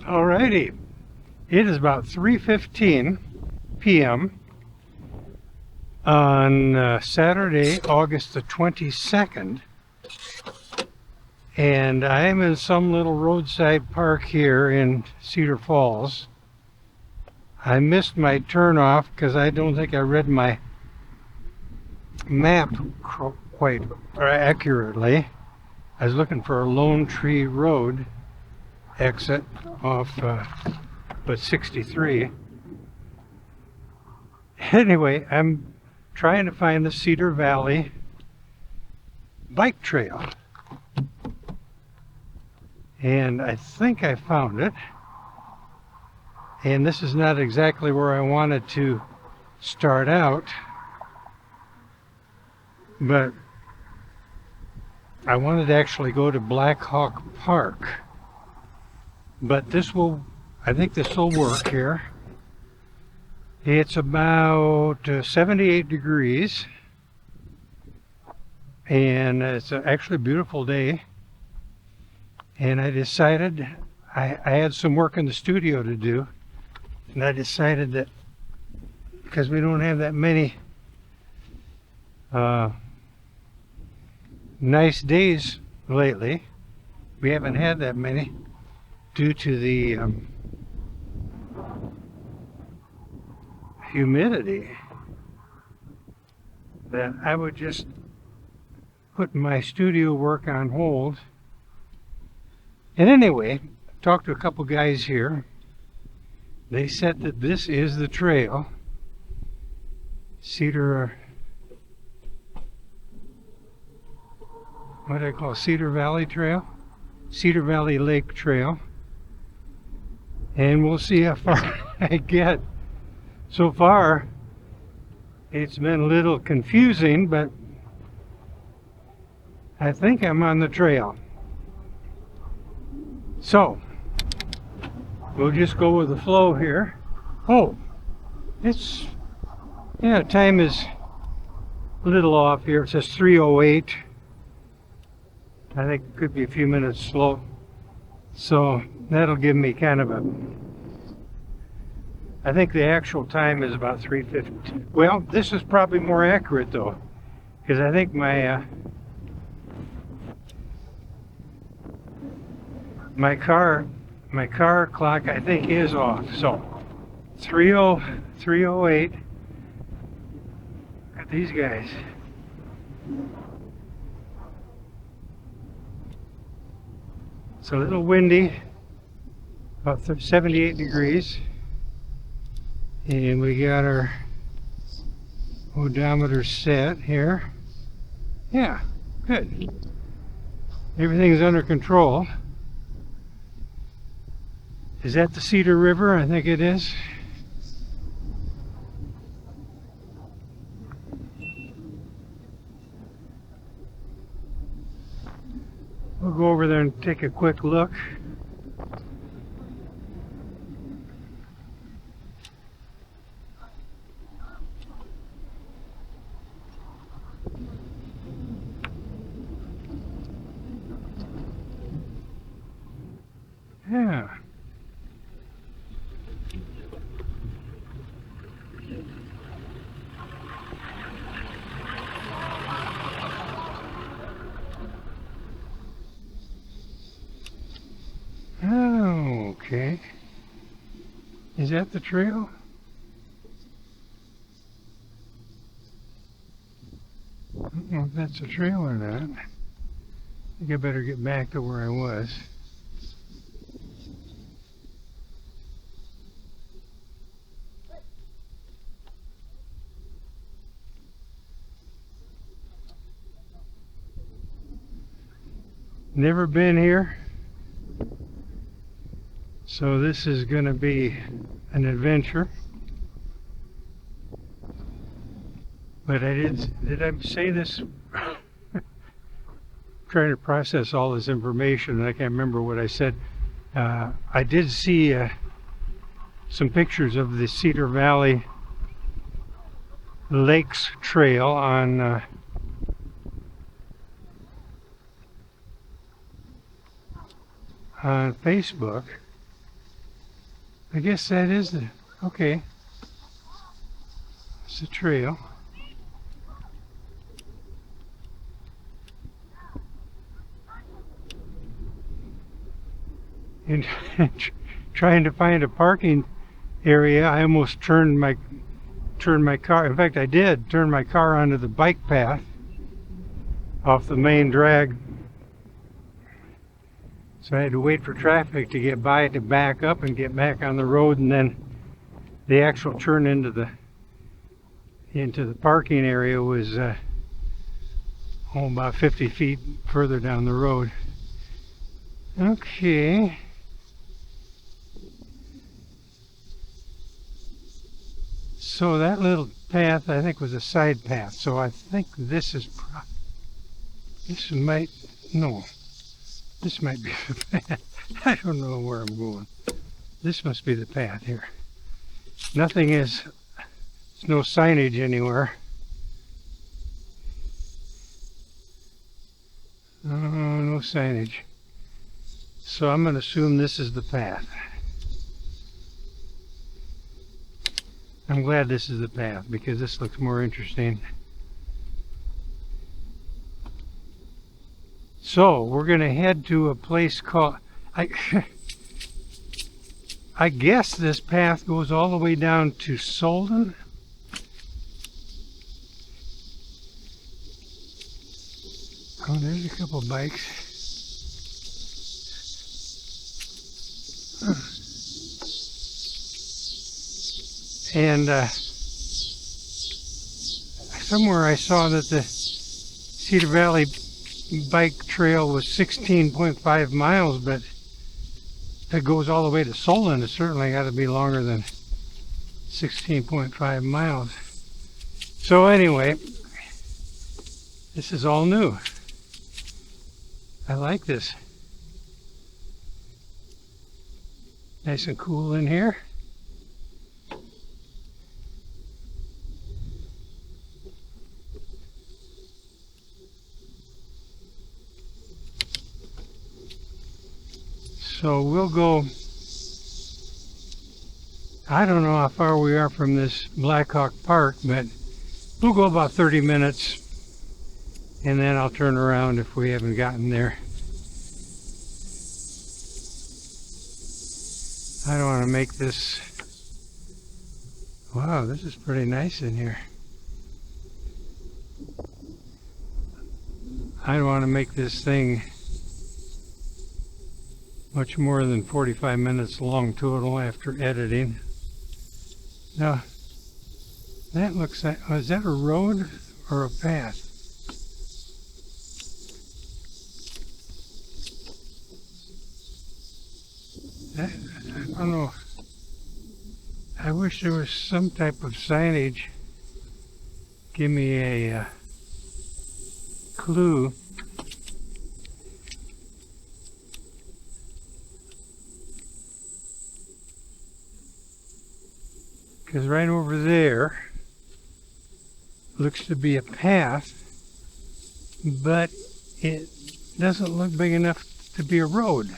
Alrighty, it is about 3:15 p.m. on Saturday, August the 22nd, and I am in some little roadside park here in Cedar Falls. I missed my turnoff because I don't think I read my map quite accurately. I was looking for a Lone Tree Road exit off but 63. Anyway, I'm trying to find the Cedar Valley bike trail, and I think I found it. And this is not exactly where I wanted to start out, but I wanted to actually go to Blackhawk Park. But I think this will work here. It's about 78 degrees, and it's actually a beautiful day. And I decided, I had some work in the studio to do, and I decided that because we don't have that many nice days lately, we haven't had that many, due to the humidity, that I would just put my studio work on hold. And anyway, talked to a couple guys here. They said that this is the trail, Cedar, what do I call it? Cedar Valley Trail? Cedar Valley Lake Trail. And we'll see how far I get. So far, it's been a little confusing, but I think I'm on the trail. So, we'll just go with the flow here. Oh, time is a little off here. It says 3:08. I think it could be a few minutes slow. So that'll give me kind of I think the actual time is about 3:50. Well, this is probably more accurate though, because I think my car clock, I think, is off. So 3:08. Look at these guys. It's a little windy, about 78 degrees, and we got our odometer set here. Yeah, good. Everything's under control. Is that the Cedar River? I think it is. We'll go over there and take a quick look. Yeah. Okay. Is that the trail? I don't know if that's a trail or not. I think I better get back to where I was. Never been here. So this is going to be an adventure. But did I say this? Trying to process all this information, and I can't remember what I said. I did see some pictures of the Cedar Valley Lakes Trail on Facebook, I guess that is the, okay, it's the trail. And trying to find a parking area, I almost turned my car. In fact, I did turn my car onto the bike path off the main drag. So I had to wait for traffic to get by to back up and get back on the road, and then the actual turn into the parking area was about 50 feet further down the road. Okay. So that little path, I think, was a side path. So I think this is this might be the path. I don't know where I'm going. This must be the path here. Nothing is, there's no signage anywhere. Oh, no signage. So I'm going to assume this is the path. I'm glad this is the path because this looks more interesting. So we're going to head to a place called, I guess this path goes all the way down to Solden. Oh, there's a couple bikes. Huh. And somewhere I saw that the Cedar Valley bike trail was 16.5 miles, but that goes all the way to Solon. It's certainly got to be longer than 16.5 miles. So anyway, this is all new. I like this. Nice and cool in here. So we'll go, I don't know how far we are from this Blackhawk Park, but we'll go about 30 minutes and then I'll turn around if we haven't gotten there. I don't want to make this, wow, this is pretty nice in here. I don't want to make this thing much more than 45 minutes long total after editing. Now, that looks like, oh, is that a road or a path? I don't know. I wish there was some type of signage. Give me a clue. Because right over there looks to be a path, but it doesn't look big enough to be a road.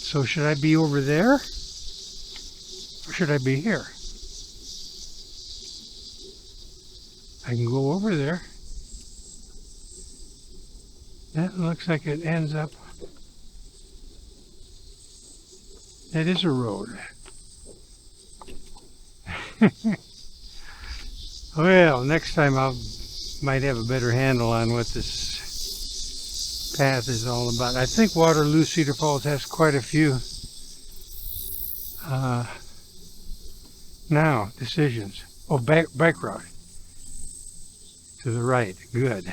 So should I be over there or should I be here? I can go over there. That looks like it ends up, that is a road. Well, next time might have a better handle on what this path is all about. I think Waterloo Cedar Falls has quite a few now decisions. Oh, bike route to the right. Good.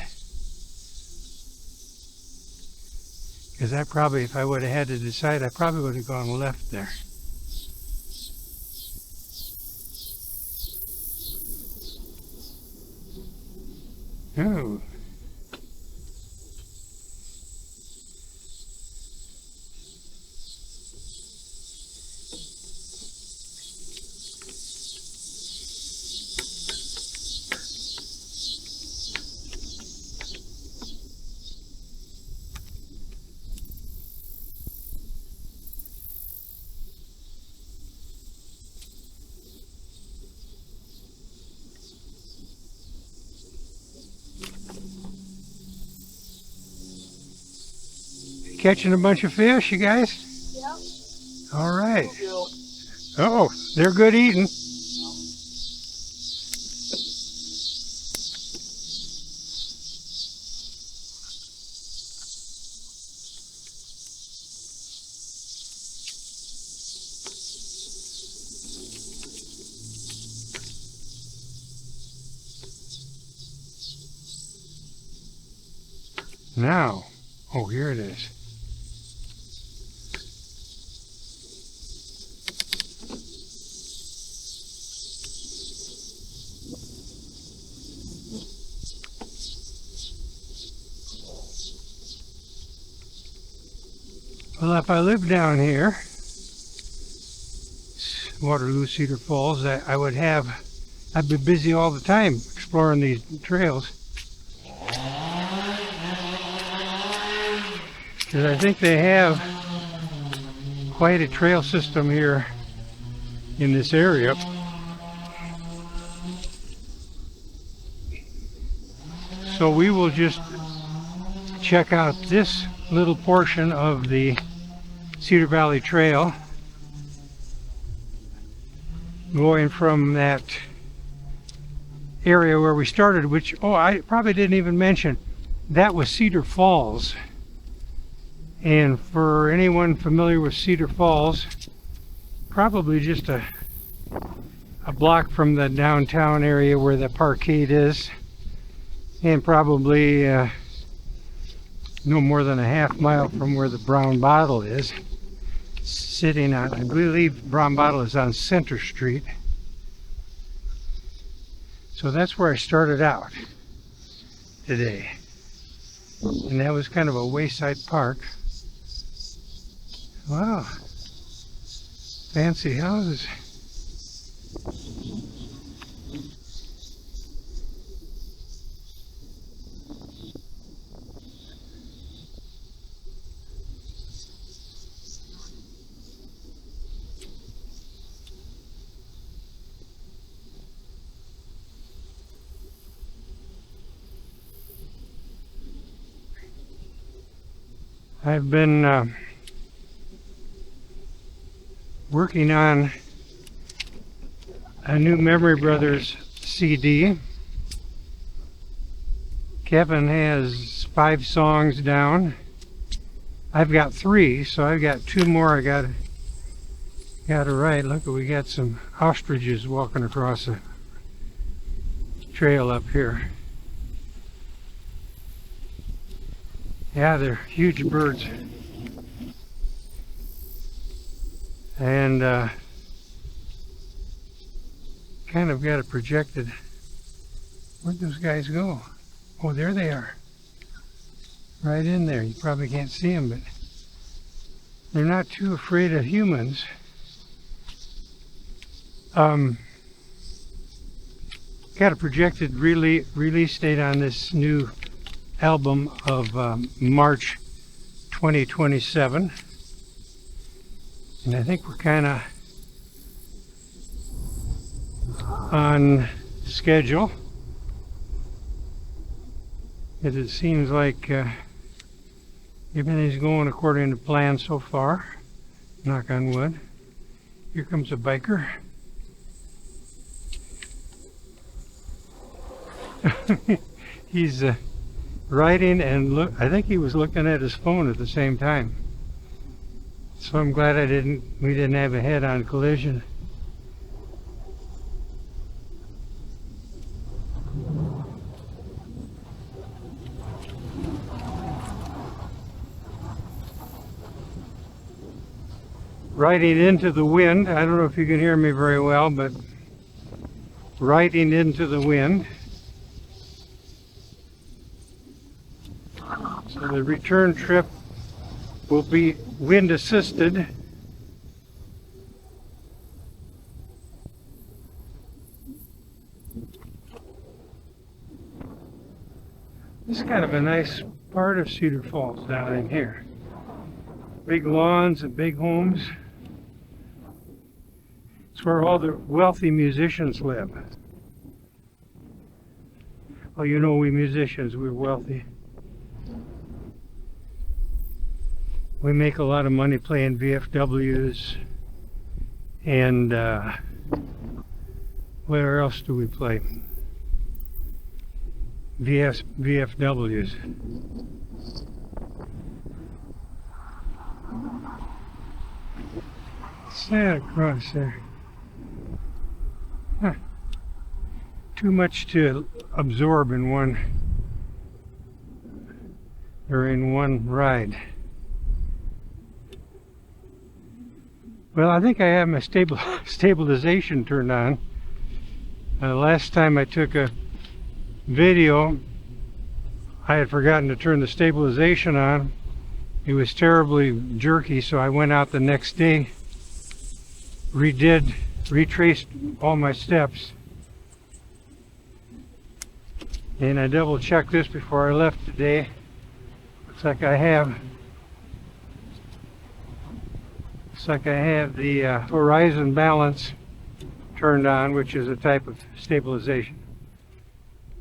Because I probably, if I would have had to decide, I probably would have gone left there. Oh. catching a bunch of fish, you guys? Yep. All right. Oh, they're good eating. Now, oh, here it is. Well, if I lived down here, Waterloo, Cedar Falls, I'd be busy all the time exploring these trails. Because I think they have quite a trail system here in this area. So we will just check out this little portion of the Cedar Valley Trail, going from that area where we started, which, oh, I probably didn't even mention, that was Cedar Falls. And for anyone familiar with Cedar Falls, probably just a block from the downtown area where the parkade is, and probably no more than a half mile from where the Brown Bottle is, sitting on, I believe Brown Bottle is on Center Street. So that's where I started out today. And that was kind of a wayside park. Wow, fancy houses. I've been working on a new Memory Brothers CD. Kevin has 5 songs down. I've got 3, so I've got 2 more I gotta write. Look, we got some ostriches walking across the trail up here. Yeah, they're huge birds. And kind of got it projected. Where'd those guys go? Oh, there they are. Right in there. You probably can't see them, but they're not too afraid of humans. Got a projected release date on this new album of March 2027. And I think we're kind of on schedule. As it seems like everything's going according to plan so far. Knock on wood. Here comes a biker. He's riding and look. I think he was looking at his phone at the same time. So I'm glad we didn't have a head-on collision. Riding into the wind. I don't know if you can hear me very well, but riding into the wind. So the return trip will be wind assisted. This is kind of a nice part of Cedar Falls down in here. Big lawns and big homes. It's where all the wealthy musicians live. Well, you know, we musicians, we're wealthy. We make a lot of money playing VFWs, and where else do we play? VFWs. What's that across there? Huh. Too much to absorb in one ride. Well, I think I have my stabilization turned on. Last time I took a video, I had forgotten to turn the stabilization on. It was terribly jerky, so I went out the next day, retraced all my steps, and I double checked this before I left today. Looks like I have the horizon balance turned on, which is a type of stabilization,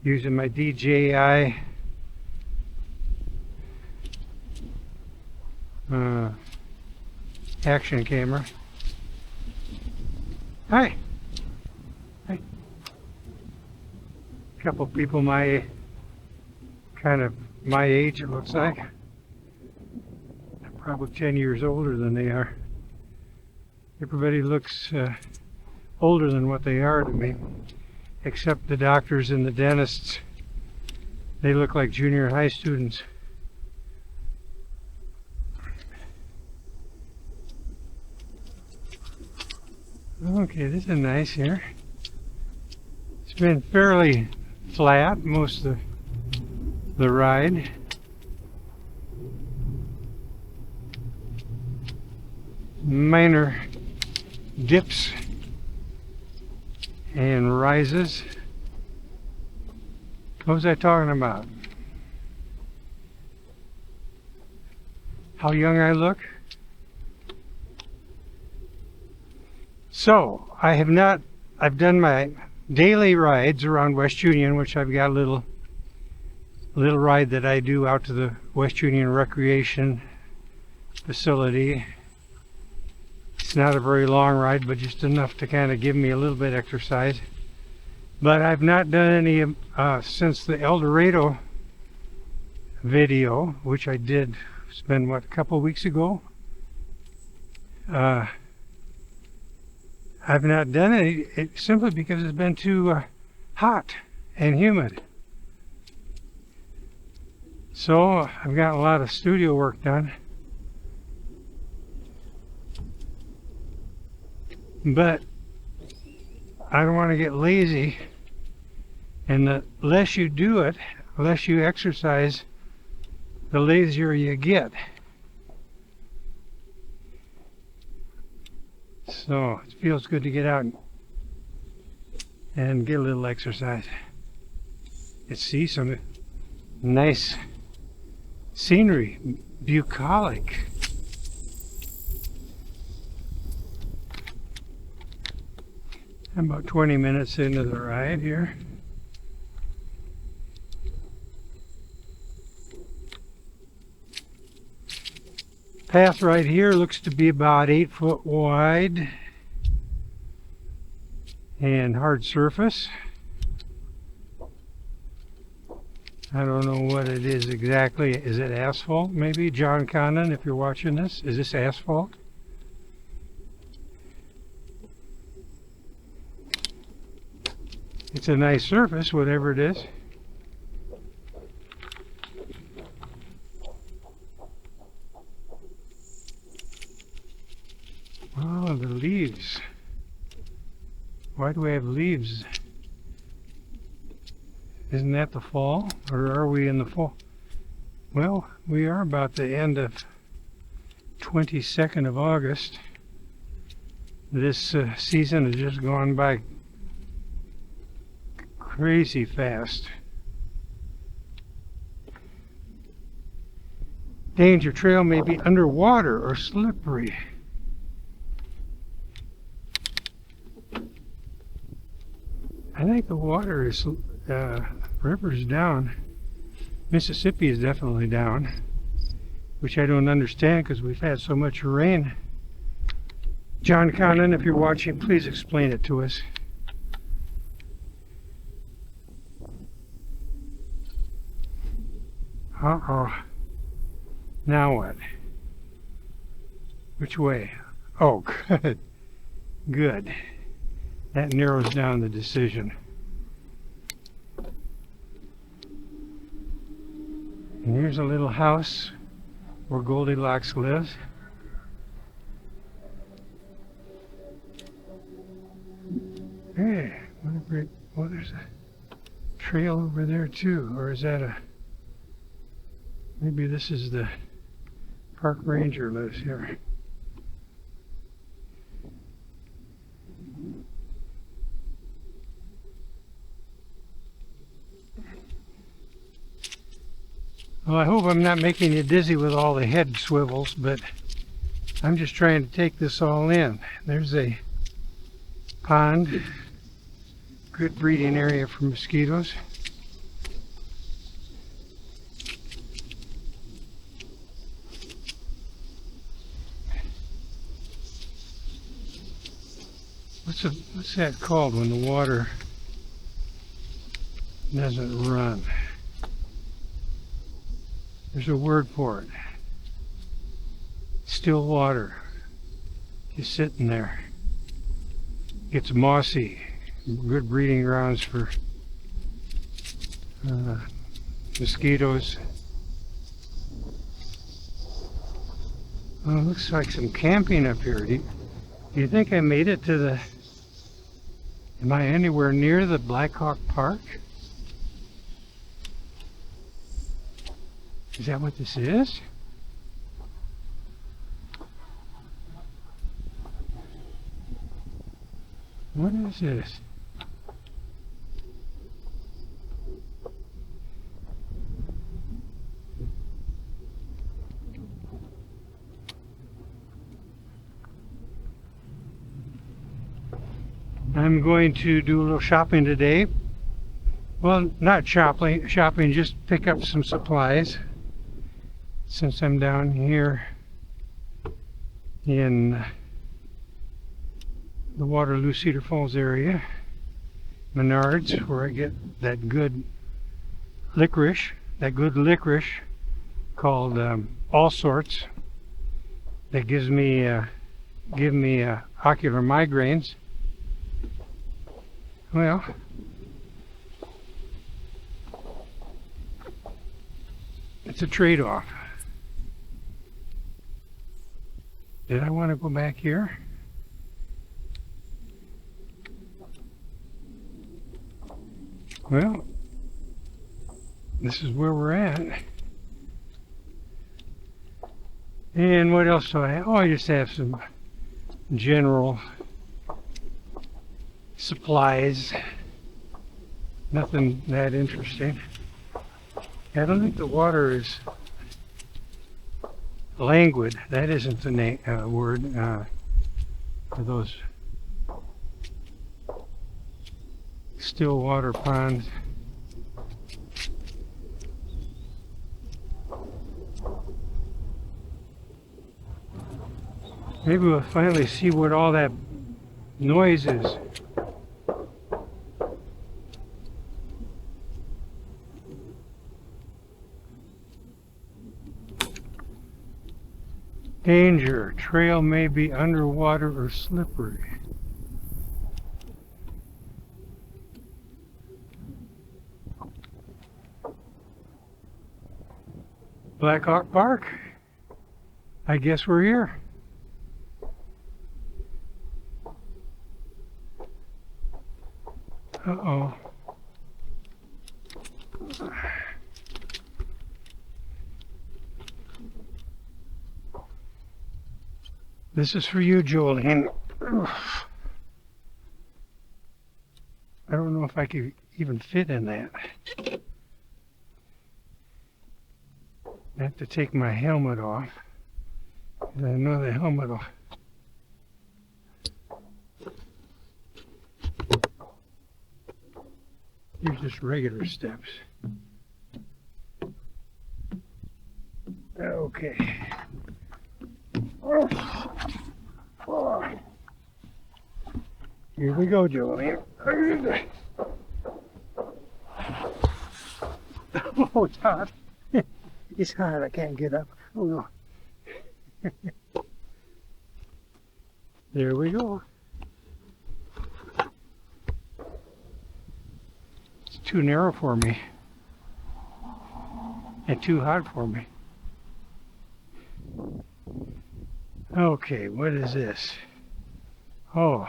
using my DJI action camera. Hi. Hi. A couple people kind of my age, it looks like. Probably 10 years older than they are. Everybody looks older than what they are to me, except the doctors and the dentists. They look like junior high students. Okay, this is nice here. It's been fairly flat most of the ride. Minor dips and rises. What was I talking about? How young I look? So, I've done my daily rides around West Union, which I've got a little ride that I do out to the West Union Recreation Facility. It's not a very long ride, but just enough to kind of give me a little bit of exercise. But I've not done any since the El Dorado video, which I did spend, a couple weeks ago. I've not done it simply because it's been too hot and humid. So I've got a lot of studio work done. But I don't want to get lazy, and the less you do it, the less you exercise, the lazier you get. So it feels good to get out and get a little exercise. And see some nice scenery, bucolic. I'm about 20 minutes into the ride here. Path right here looks to be about 8 foot wide and hard surface. I don't know what it is exactly. Is it asphalt maybe? John Connon, if you're watching this, is this asphalt? It's a nice surface, whatever it is. Oh, the leaves. Why do we have leaves? Isn't that the fall? Or are we in the fall? Well, we are about the end of 22nd of August. This season has just gone by crazy fast. Danger trail may be underwater or slippery. I think the water is, river's down. Mississippi is definitely down. which I don't understand because we've had so much rain. John Conlon, if you're watching, please explain it to us. Uh-oh. Now what? Which way? Oh, good. Good. That narrows down the decision. And here's a little house where Goldilocks lives. Hey, what a great, well, there's a trail over there too. Or is that a, maybe this is the park ranger lives here. Well, I hope I'm not making you dizzy with all the head swivels, but I'm just trying to take this all in. There's a pond, good breeding area for mosquitoes. What's that called when the water doesn't run? There's a word for it. Still water. Just sitting there. Gets mossy. Good breeding grounds for mosquitoes. Oh, it looks like some camping up here. Do you think I made it to the... Am I anywhere near the Blackhawk Park? Is that what this is? What is this? I'm going to do a little shopping today. Well, not shopping, just pick up some supplies. Since I'm down here in the Waterloo Cedar Falls area, Menards, where I get that good licorice, called All Sorts, that gives me ocular migraines. Well, it's a trade-off. Did I want to go back here? Well, this is where we're at. And what else do I have? Oh, I just have some general supplies. Nothing that interesting. I don't think the water is languid. That isn't the word for those still water ponds. Maybe we'll finally see what all that noise is. Danger. Trail may be underwater or slippery. Blackhawk Park. I guess we're here. Uh-oh. This is for you, Jolene. I don't know if I could even fit in that. I have to take my helmet off. I know the helmet will... Here's just regular steps. Okay. Okay. Oh. Oh. Here we go, Joey. Oh, it's hot. It's hot. I can't get up. Oh no. There we go. It's too narrow for me. And too hot for me. Okay, what is this? Oh.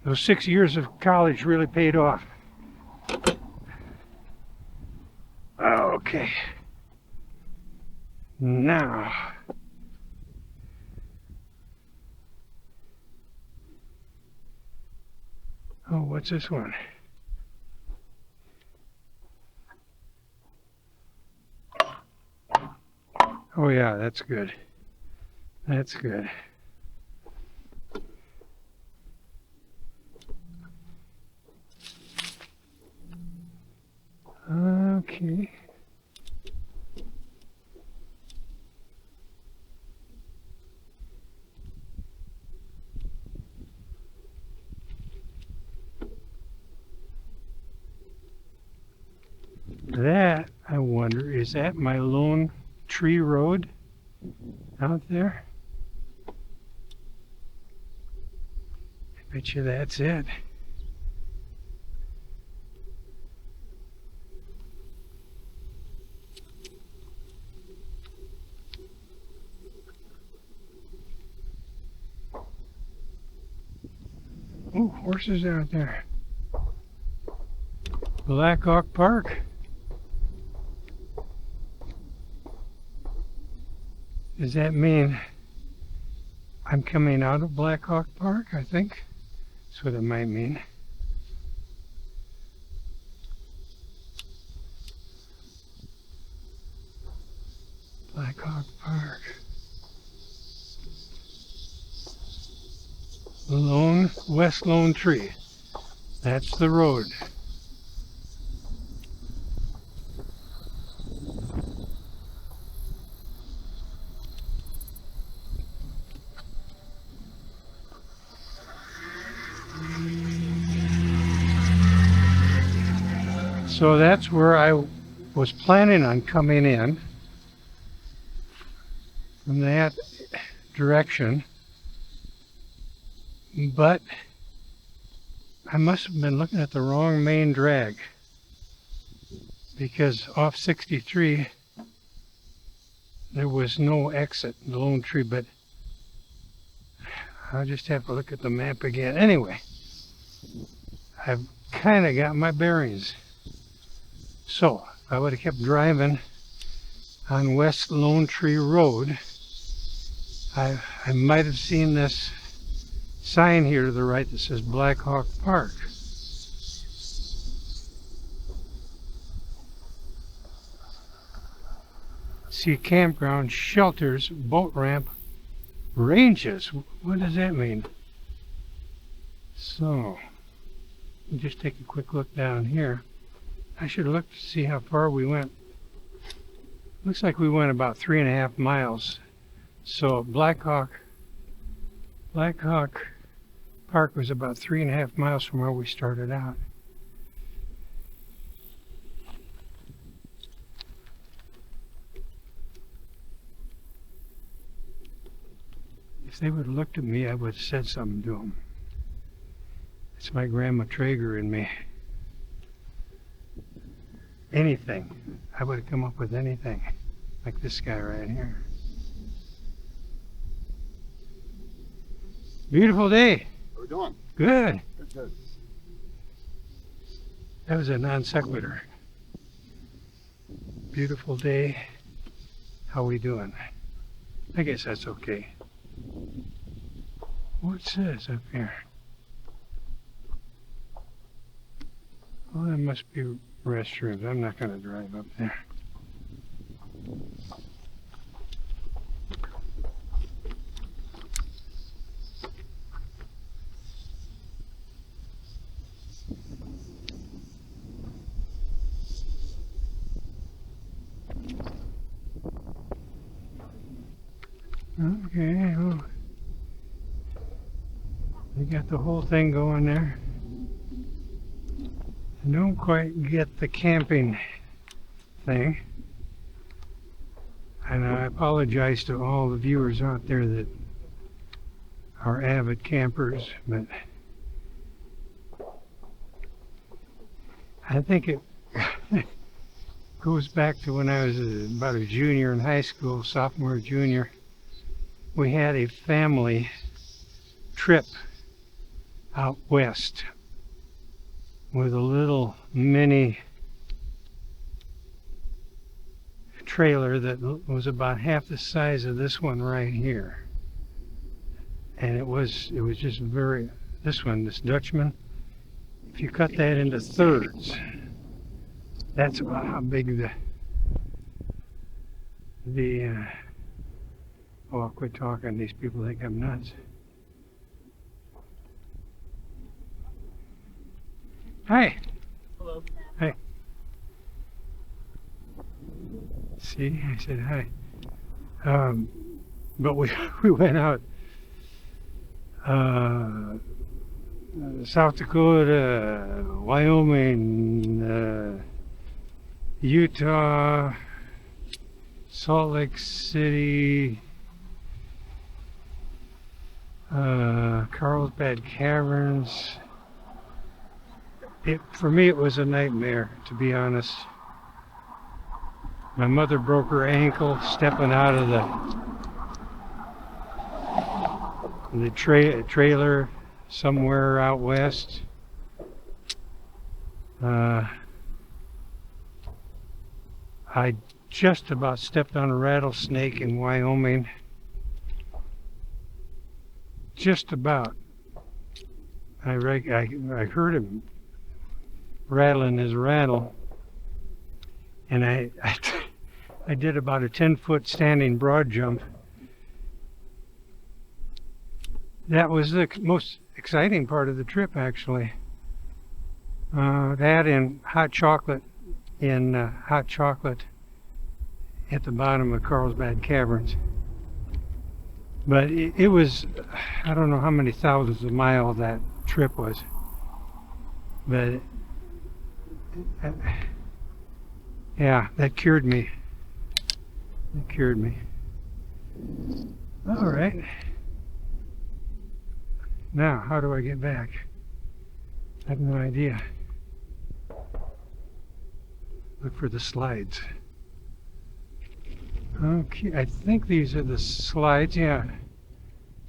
Those 6 years of college really paid off. Okay. Now. Oh, what's this one? Oh yeah, that's good. That's good. Okay. That, I wonder, is that my Lone Tree Road out there? I bet you that's it. Oh, horses out there. Blackhawk Park. Does that mean I'm coming out of Blackhawk Park? I think that's what it might mean. Blackhawk Park. West Lone Tree. That's the road. So that's where I was planning on coming in, from that direction, but I must have been looking at the wrong main drag, because off 63 there was no exit, the Lone Tree, but I'll just have to look at the map again. Anyway, I've kind of got my bearings. So, if I would have kept driving on West Lone Tree Road, I might have seen this sign here to the right that says Blackhawk Park. See, campground, shelters, boat ramp, ranges. What does that mean? So, we'll just take a quick look down here. I should look to see how far we went. Looks like we went about 3.5 miles. So Blackhawk Park was about 3.5 miles from where we started out. If they would have looked at me, I would have said something to them. It's my Grandma Traeger in me. Anything. I would have come up with anything. Like this guy right here. Beautiful day. How we doing? Good. Good. That was a non sequitur. Beautiful day. How we doing? I guess that's okay. What's this up here? Oh, that must be restrooms. I'm not going to drive up there. Okay, well, they got the whole thing going there. I don't quite get the camping thing. And I apologize to all the viewers out there that are avid campers, but I think it goes back to when I was about a junior in high school, sophomore, junior. We had a family trip out west with a little mini trailer that was about half the size of this one right here. And it was just this Dutchman, if you cut that into thirds, that's about how big oh, I'll quit talking. These people think I'm nuts. Hi. Hello. Hi. See, I said hi. But we went out South Dakota, Wyoming, Utah, Salt Lake City, Carlsbad Caverns. For me, it was a nightmare, to be honest. My mother broke her ankle stepping out of the trailer somewhere out west. I just about stepped on a rattlesnake in Wyoming. Just about. I heard him rattling his rattle, and I did about a 10-foot standing broad jump. That was the most exciting part of the trip, actually. That and hot chocolate at the bottom of Carlsbad Caverns. But it was, I don't know how many thousands of miles that trip was. But yeah, that cured me. It cured me. All right. Now, how do I get back? I have no idea. Look for the slides. Okay, I think these are the slides, yeah.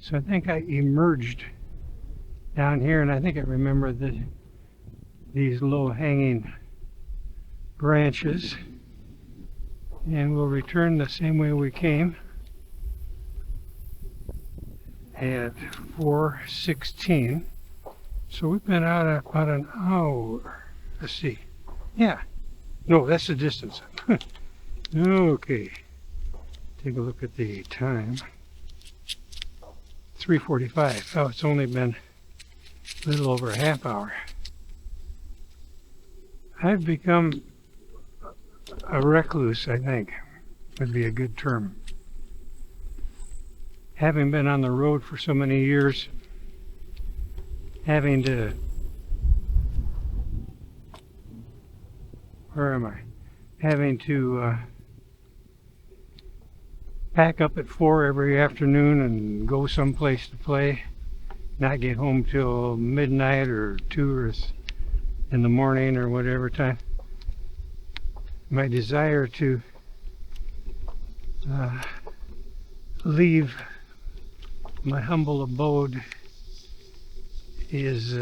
So I think I emerged down here, and I think I remember these low-hanging branches. And we'll return the same way we came at 4:16. So we've been out about an hour. Let's see. Yeah. No, that's the distance. Okay. Take a look at the time. 3:45. Oh, it's only been a little over a half hour. I've become a recluse, I think, would be a good term. Having been on the road for so many years, having to, where am I? Having to pack up at 4 every afternoon and go someplace to play, not get home till midnight or 2 or in the morning or whatever time. My desire to leave my humble abode is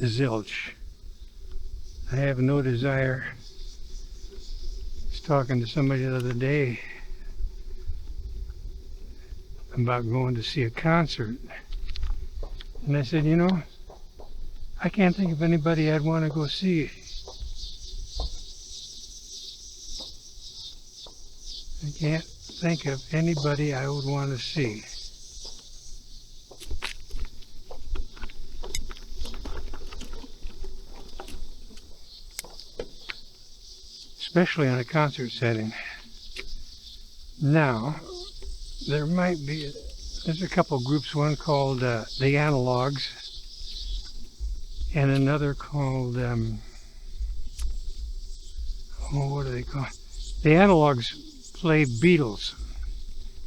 zilch. I have no desire. I was talking to somebody the other day about going to see a concert, and I said, you know, I can't think of anybody I'd want to go see can't think of anybody I would want to see. Especially in a concert setting. Now, there's a couple groups, one called the Analogs, and another called, what do they call it? The Analogs play Beatles.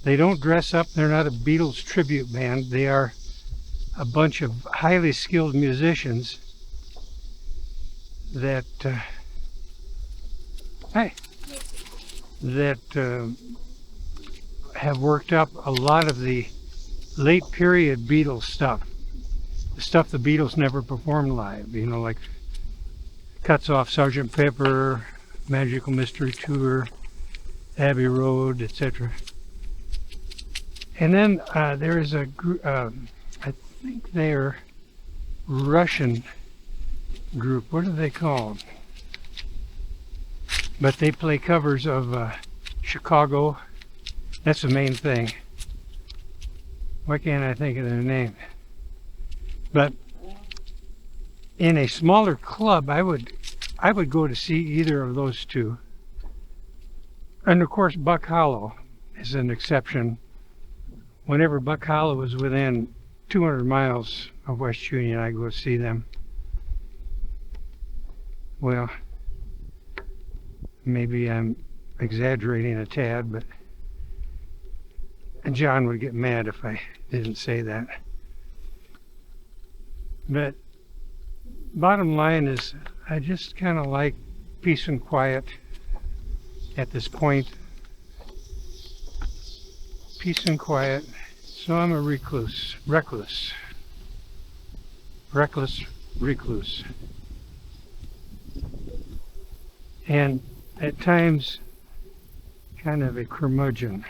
They don't dress up, they're not a Beatles tribute band, they are a bunch of highly skilled musicians that have worked up a lot of the late period Beatles stuff. The stuff the Beatles never performed live, you know, like Cuts Off Sgt. Pepper, Magical Mystery Tour, Abbey Road, etc. And then there is a group, I think they're Russian group. What are they called? But they play covers of Chicago. That's the main thing. Why can't I think of their name? But in a smaller club, I would go to see either of those two. And of course, Buck Hollow is an exception. Whenever Buck Hollow is within 200 miles of West Union, I go see them. Well, maybe I'm exaggerating a tad, but John would get mad if I didn't say that. But bottom line is, I just kind of like peace and quiet at this point. Peace and quiet. So I'm a recluse. Reckless recluse. And at times, kind of a curmudgeon.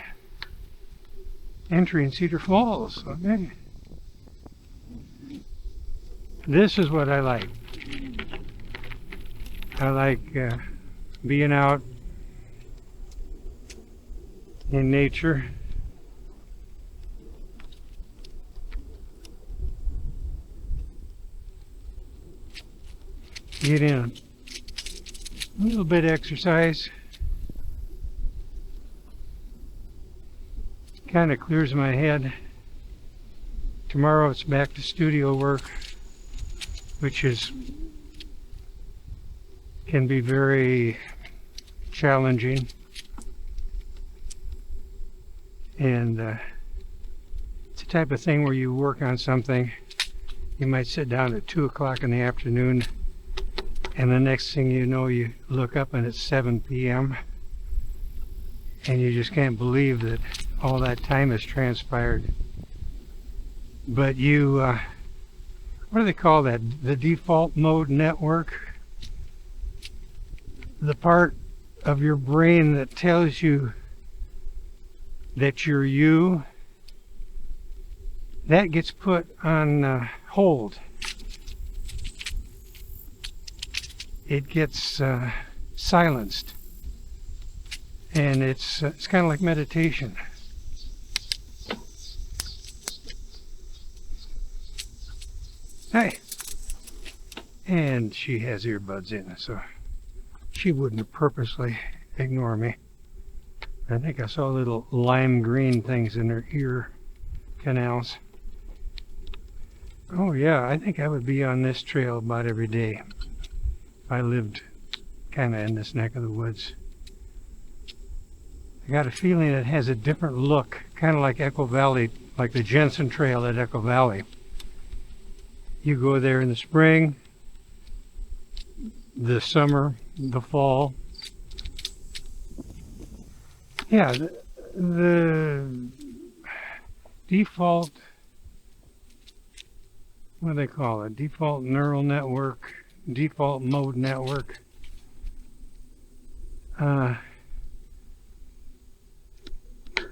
Entering Cedar Falls. Okay. This is what I like. I like being out in nature. Get in a little bit of exercise. Kind of clears my head. Tomorrow it's back to studio work, which can be very challenging, and it's the type of thing where you work on something, you might sit down at 2 o'clock in the afternoon, and the next thing you know, you look up and it's 7 p.m. and you just can't believe that all that time has transpired. But you what do they call that? The default mode network? The part of your brain that tells you that you're you, that gets put on hold. It gets silenced. And it's kind of like meditation. Hey! And she has earbuds in, so she wouldn't purposely ignore me. I think I saw little lime green things in her ear canals. Oh yeah, I think I would be on this trail about every day if I lived kind of in this neck of the woods. I got a feeling it has a different look, kind of like Echo Valley, like the Jensen Trail at Echo Valley. You go there in the spring, the summer, the fall. Yeah, the default, what do they call it? Default neural network, default mode network.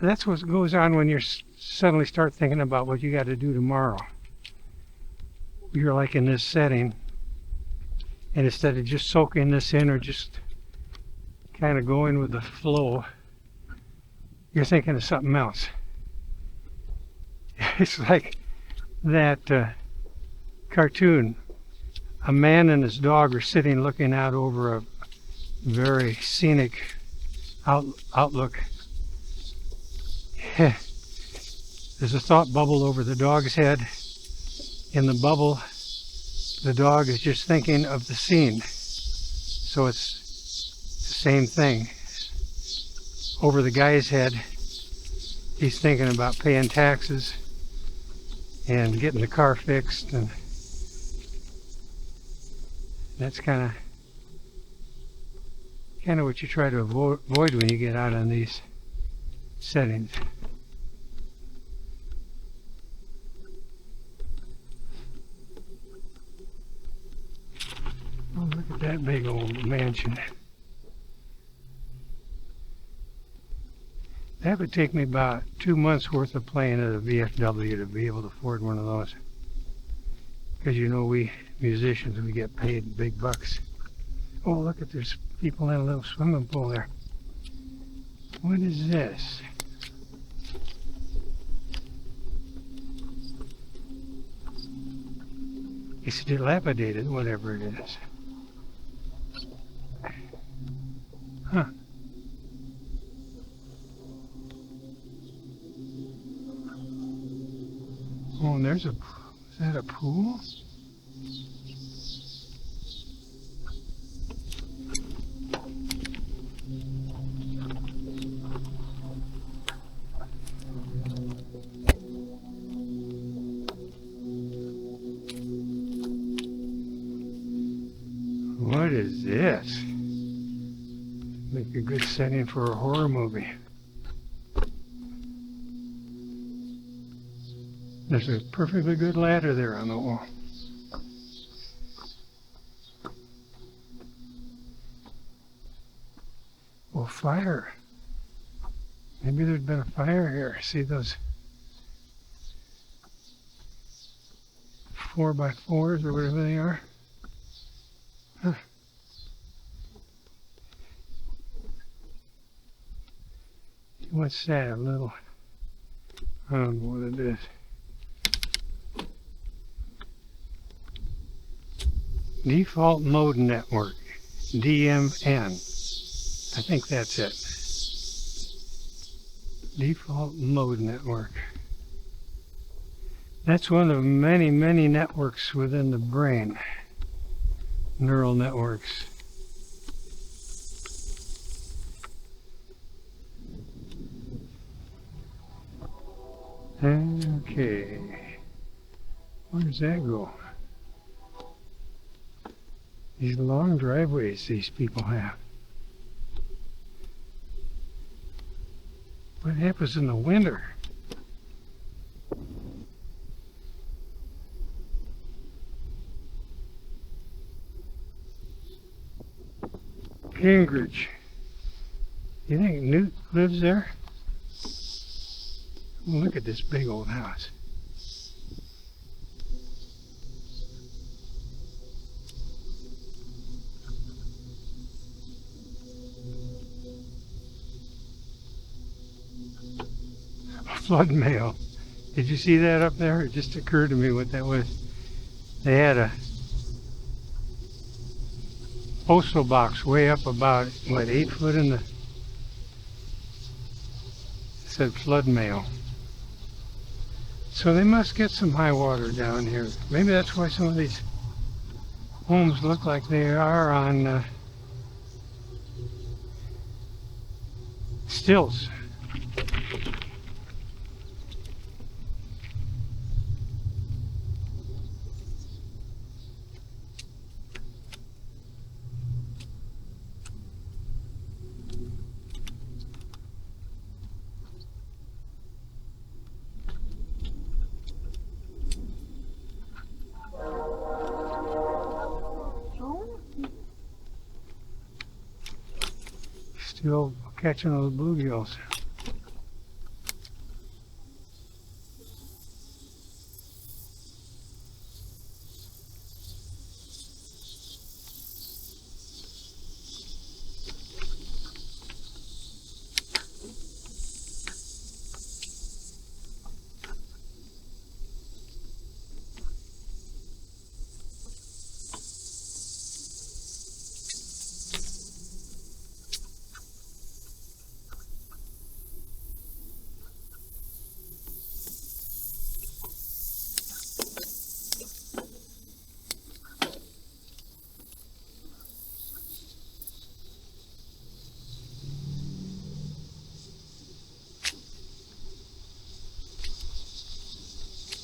That's what goes on when you suddenly start thinking about what you got to do tomorrow. You're like in this setting, and instead of just soaking this in or just kind of going with the flow, you're thinking of something else. It's like that cartoon. A man and his dog are sitting looking out over a very scenic outlook. There's a thought bubble over the dog's head. In the bubble, the dog is just thinking of the scene. So it's the same thing. Over the guy's head, he's thinking about paying taxes and getting the car fixed, and that's kind of what you try to avoid when you get out on these settings. Oh, look at that big old mansion. That would take me about 2 months worth of playing at a VFW to be able to afford one of those. Because you know, we musicians, we get paid big bucks. Oh, look at, there's people in a little swimming pool there. What is this? It's dilapidated, whatever it is. Huh. Oh, and there's a, is that a pool? What is this? Make a good setting for a horror movie. There's a perfectly good ladder there on the wall. Well, fire. Maybe there'd been a fire here. See those 4x4s or whatever they are? Huh. What's that? A little, I don't know what it is. Default mode network, DMN. I think that's it. Default mode network. That's one of many, many networks within the brain. Neural networks. Okay. Where does that go? These long driveways these people have. What happens in the winter? Cambridge. You think Newt lives there? Well, look at this big old house. Flood mail. Did you see that up there? It just occurred to me what that was. They had a postal box way up about, what, 8 foot in the... It said flood mail. So they must get some high water down here. Maybe that's why some of these homes look like they are on stilts. Still catching those bluegills.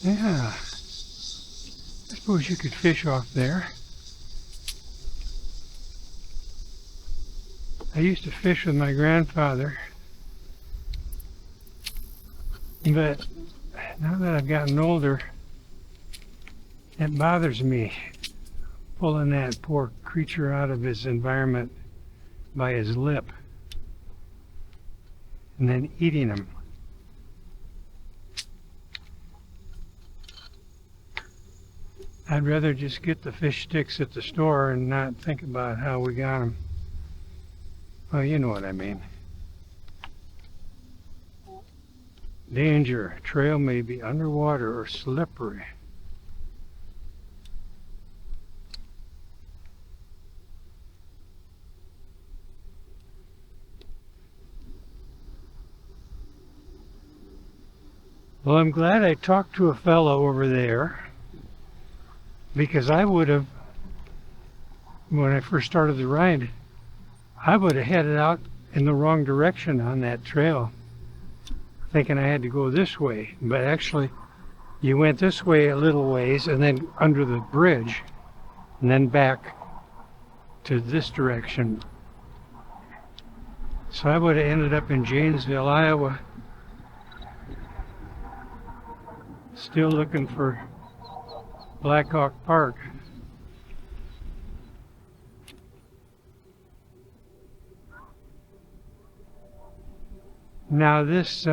Yeah, I suppose you could fish off there. I used to fish with my grandfather, but now that I've gotten older, it bothers me pulling that poor creature out of his environment by his lip and then eating him. I'd rather just get the fish sticks at the store and not think about how we got them. Well, you know what I mean. Danger. Trail may be underwater or slippery. Well, I'm glad I talked to a fellow over there, because I would have, when I first started the ride, I would have headed out in the wrong direction on that trail, thinking I had to go this way. But actually, you went this way a little ways and then under the bridge and then back to this direction. So I would have ended up in Janesville, Iowa, still looking for Blackhawk Park. Now this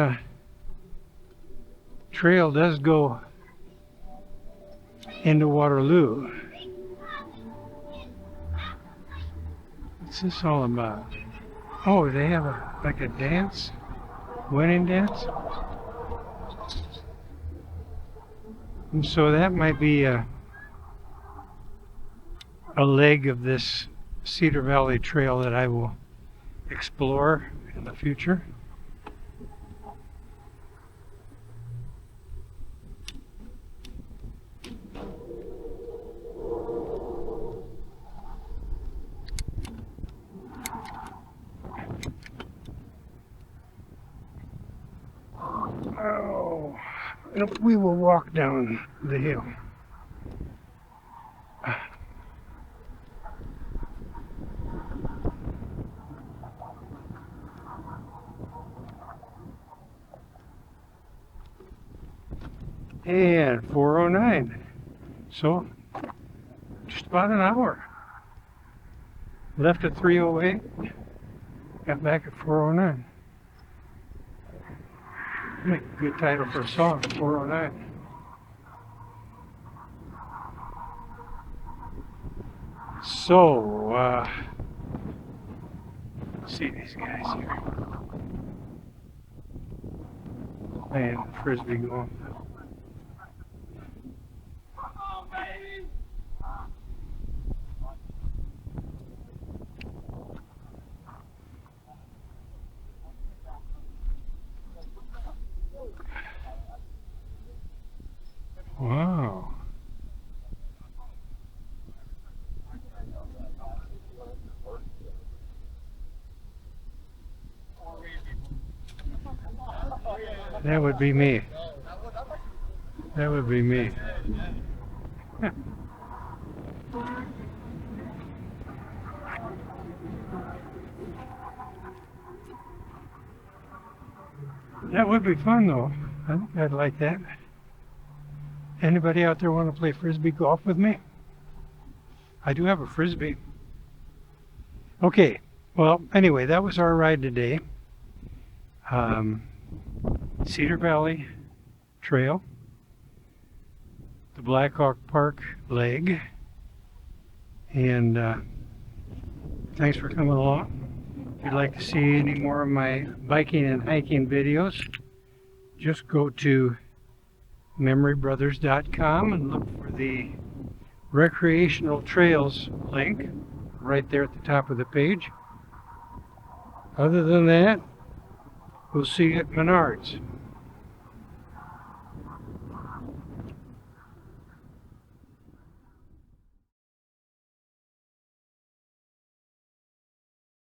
trail does go into Waterloo. What's this all about? Oh, they have like a dance? Wedding dance? And so that might be a leg of this Cedar Valley Trail that I will explore in the future. Oh, we will walk down the hill. And 4:09, so just about an hour. Left at 3:08, got back at 4:09. Make a good title for a song, 4:09. So, let's see these guys here. Playing frisbee golf. Wow. That would be me. That would be me. That would be fun though. I think I'd like that. Anybody out there want to play frisbee golf with me? I do have a frisbee. Okay, well, anyway, that was our ride today. Cedar Valley Trail, the Blackhawk Park leg, and thanks for coming along. If you'd like to see any more of my biking and hiking videos, just go to memorybrothers.com and look for the recreational trails link right there at the top of the page. Other than that, we'll see you at Menards.